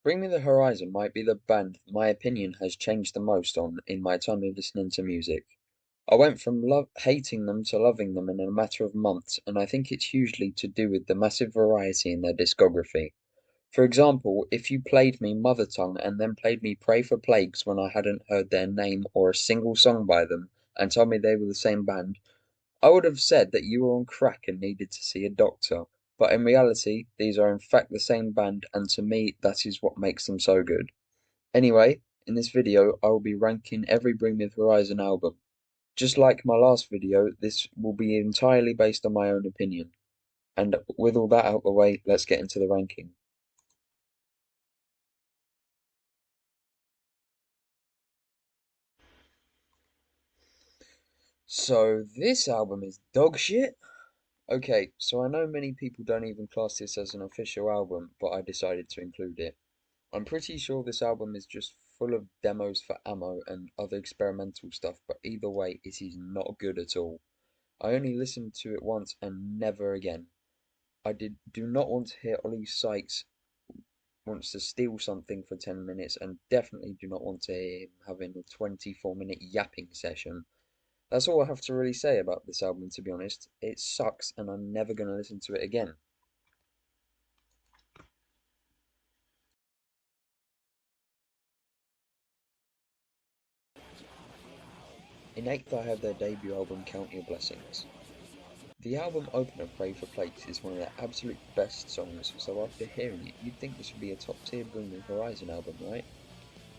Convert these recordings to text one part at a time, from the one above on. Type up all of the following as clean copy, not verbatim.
Bring Me the Horizon might be the band my opinion has changed the most on in my time of listening to music. I went from hating them to loving them in a matter of months, and I think it's hugely to do with the massive variety in their discography. For example, if you played me Mother Tongue and then played me Pray for Plagues when I hadn't heard their name or a single song by them, and told me they were the same band, I would have said that you were on crack and needed to see a doctor, but in reality, these are in fact the same band, and to me, that is what makes them so good. Anyway, in this video, I will be ranking every Bring Me the Horizon album. Just like my last video, this will be entirely based on my own opinion. And with all that out the way, let's get into the ranking. So, this album is dog shit? Okay, so I know many people don't even class this as an official album, but I decided to include it. I'm pretty sure this album is just full of demos for ammo and other experimental stuff, but either way, it is not good at all. I only listened to it once and never again. Do not want to hear Ollie Sykes wants to steal something for 10 minutes, and definitely do not want to hear him having a 24-minute yapping session. That's all I have to really say about this album, to be honest. It sucks, and I'm never going to listen to it again. In eighth, I have their debut album, Count Your Blessings. The album opener, Pray for Plagues, is one of their absolute best songs, so after hearing it, you'd think this would be a top tier Bring Me Horizon album, right?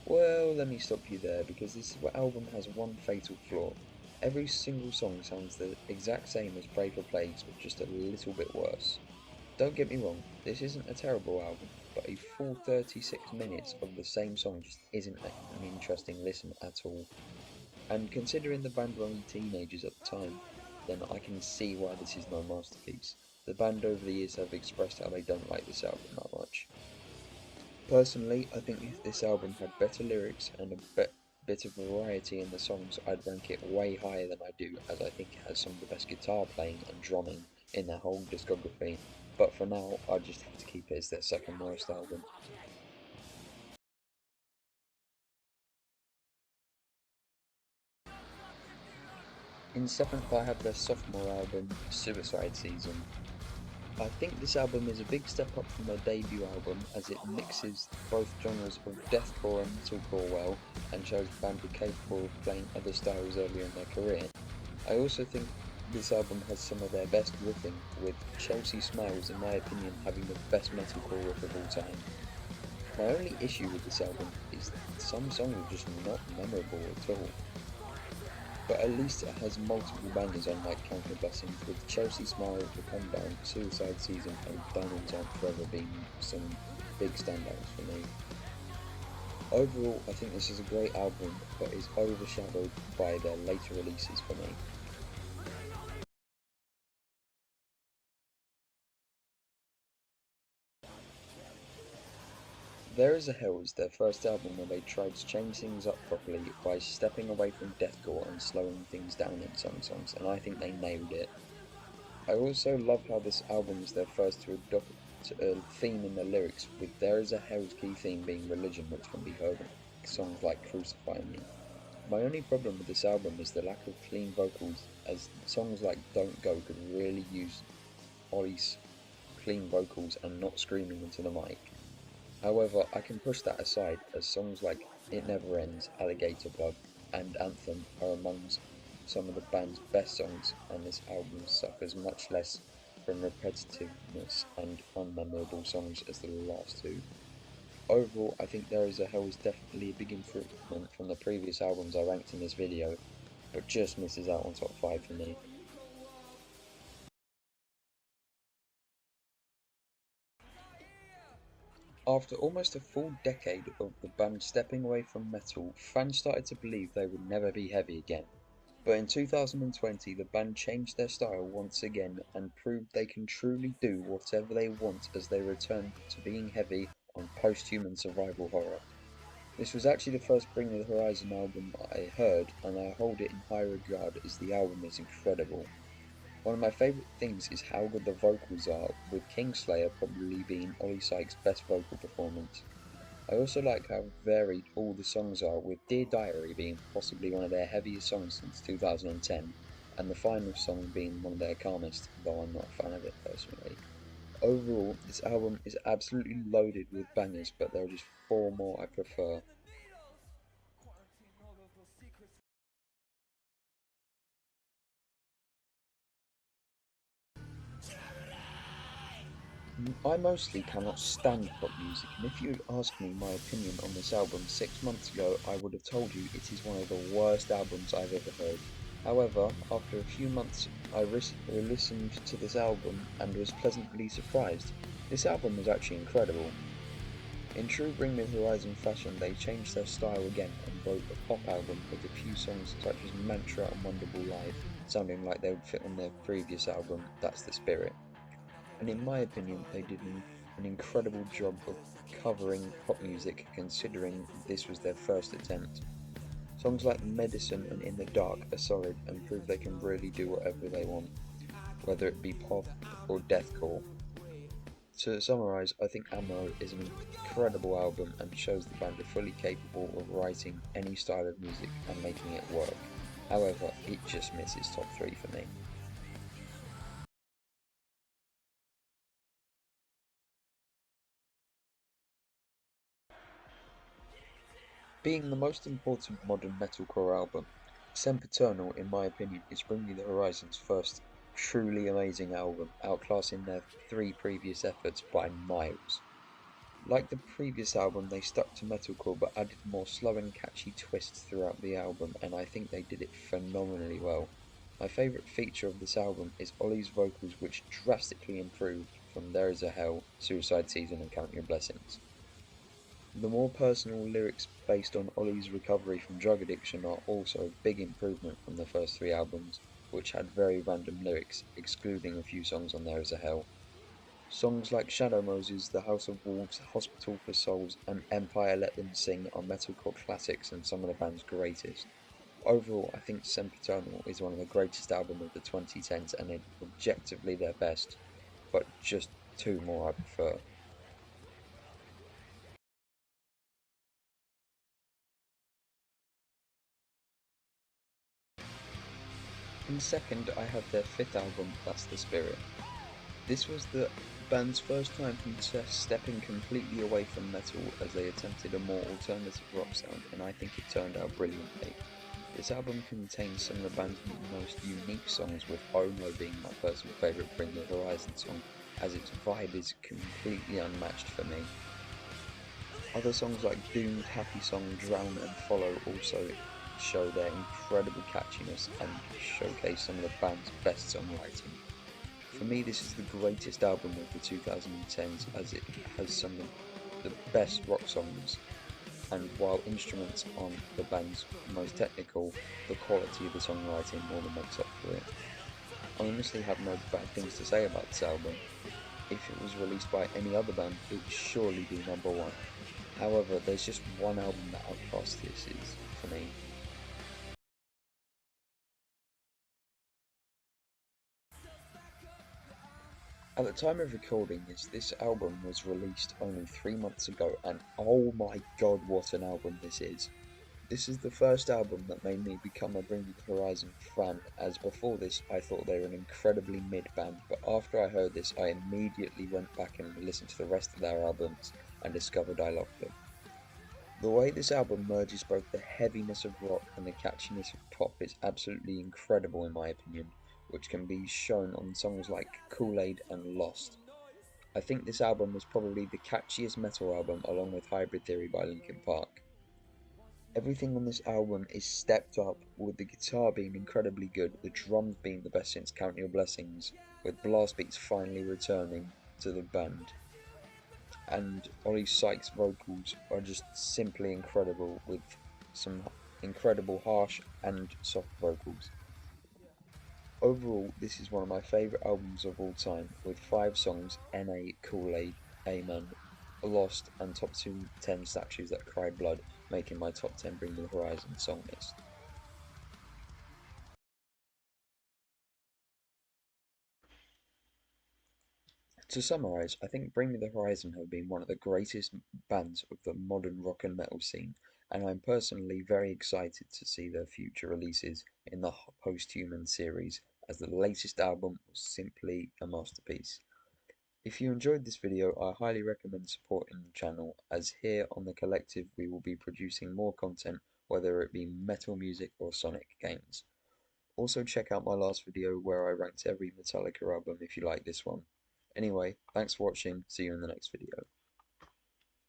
Well, let me stop you there, because this album has one fatal flaw. Every single song sounds the exact same as Pray for Plagues, but just a little bit worse. Don't get me wrong, this isn't a terrible album, but a full 36 minutes of the same song just isn't an interesting listen at all. And considering the band were only teenagers at the time, then I can see why this is no masterpiece. The band over the years have expressed how they don't like this album that much. Personally, I think if this album had better lyrics and a bit of variety in the songs, I'd rank it way higher than I do, as I think it has some of the best guitar playing and drumming in their whole discography. But for now, I just have to keep it as their second worst album. In seventh, I have their sophomore album, Suicide Season. I think this album is a big step up from their debut album, as it mixes both genres of deathcore and metalcore well, and shows the band were capable of playing other styles earlier in their career. I also think this album has some of their best riffing, with Chelsea Smiles, in my opinion, having the best metalcore riff of all time. My only issue with this album is that some songs are just not memorable at all. But at least it has multiple bangers on like Count Your Blessings, with Chelsea Smile, The Come Down, Suicide Season, and Diamonds Aren't Forever being some big standouts for me. Overall, I think this is a great album, but is overshadowed by their later releases for me. There Is a Hell is their first album where they tried to change things up properly by stepping away from deathcore and slowing things down in some songs, and I think they nailed it. I also love how this album is their first to adopt a theme in the lyrics, with There Is a Hell's key theme being religion, which can be heard in songs like Crucify Me. My only problem with this album is the lack of clean vocals, as songs like Don't Go could really use Ollie's clean vocals and not screaming into the mic. However, I can push that aside, as songs like It Never Ends, Alligator Blood, and Anthem are among some of the band's best songs, and this album suffers much less from repetitiveness and unmemorable songs as the last two. Overall, I think There Is a Hell is definitely a big improvement from the previous albums I ranked in this video, but just misses out on top 5 for me. After almost a full decade of the band stepping away from metal, fans started to believe they would never be heavy again. But in 2020, the band changed their style once again and proved they can truly do whatever they want as they return to being heavy on post-human survival horror. This was actually the first Bring Me the Horizon album I heard, and I hold it in high regard as the album is incredible. One of my favourite things is how good the vocals are, with Kingslayer probably being Ollie Sykes' best vocal performance. I also like how varied all the songs are, with Dear Diary being possibly one of their heaviest songs since 2010, and the final song being one of their calmest, though I'm not a fan of it personally. Overall, this album is absolutely loaded with bangers, but there are just four more I prefer. I mostly cannot stand pop music, and if you had asked me my opinion on this album 6 months ago, I would have told you it is one of the worst albums I've ever heard. However, after a few months, I listened to this album and was pleasantly surprised. This album is actually incredible. In true Bring Me the Horizon fashion, they changed their style again and wrote a pop album with a few songs such as Mantra and Wonderful Life, sounding like they would fit on their previous album, That's the Spirit. And in my opinion, they did an incredible job of covering pop music considering this was their first attempt. Songs like Medicine and In the Dark are solid and prove they can really do whatever they want, whether it be pop or deathcore. To summarise, I think Ammo is an incredible album and shows the band are fully capable of writing any style of music and making it work. However, it just misses top 3 for me. Being the most important modern metalcore album, Sempiternal, in my opinion, is Bring Me the Horizon's first truly amazing album, outclassing their three previous efforts by miles. Like the previous album, they stuck to metalcore but added more slow and catchy twists throughout the album, and I think they did it phenomenally well. My favourite feature of this album is Ollie's vocals, which drastically improved from There Is a Hell, Suicide Season, and Count Your Blessings. The more personal lyrics based on Ollie's recovery from drug addiction are also a big improvement from the first three albums, which had very random lyrics, excluding a few songs on There Is a Hell. Songs like Shadow Moses, The House of Wolves, Hospital for Souls, and Empire Let Them Sing are metalcore classics and some of the band's greatest. Overall, I think Sempiternal is one of the greatest albums of the 2010s and objectively their best, but just two more I prefer. In second, I have their fifth album, That's the Spirit. This was the band's first time from stepping completely away from metal as they attempted a more alternative rock sound, and I think it turned out brilliantly. This album contains some of the band's most unique songs, with Homo being my personal favourite Bring the Horizon song, as its vibe is completely unmatched for me. Other songs like Doomed, Happy Song, Drown and Follow also show their incredible catchiness and showcase some of the band's best songwriting. For me, this is the greatest album of the 2010s as it has some of the best rock songs, and while instruments aren't the band's most technical, the quality of the songwriting more than makes up for it. I honestly have no bad things to say about this album. If it was released by any other band, it would surely be number one. However, there's just one album that outclass this is for me. At the time of recording this album was released only 3 months ago, and oh my god, what an album this is! This is the first album that made me become a Bring Me the Horizon fan, as before this I thought they were an incredibly mid band, but after I heard this I immediately went back and listened to the rest of their albums and discovered I loved them. The way this album merges both the heaviness of rock and the catchiness of pop is absolutely incredible in my opinion, which can be shown on songs like Kool-Aid and Lost. I think this album was probably the catchiest metal album along with Hybrid Theory by Linkin Park. Everything on this album is stepped up, with the guitar being incredibly good, the drums being the best since Count Your Blessings, with blast beats finally returning to the band. And Ollie Sykes' vocals are just simply incredible, with some incredible harsh and soft vocals. Overall, this is one of my favourite albums of all time, with 5 songs: NA, Kool-Aid, Amen, Lost, and top 10 statues that cry blood, making my top 10 Bring Me the Horizon song list. To summarise, I think Bring Me the Horizon have been one of the greatest bands of the modern rock and metal scene, and I'm personally very excited to see their future releases in the Post-Human series, as the latest album was simply a masterpiece. If you enjoyed this video, I highly recommend supporting the channel, as here on The Collective we will be producing more content, whether it be metal music or Sonic games. Also check out my last video where I ranked every Metallica album if you like this one. Anyway, thanks for watching, see you in the next video.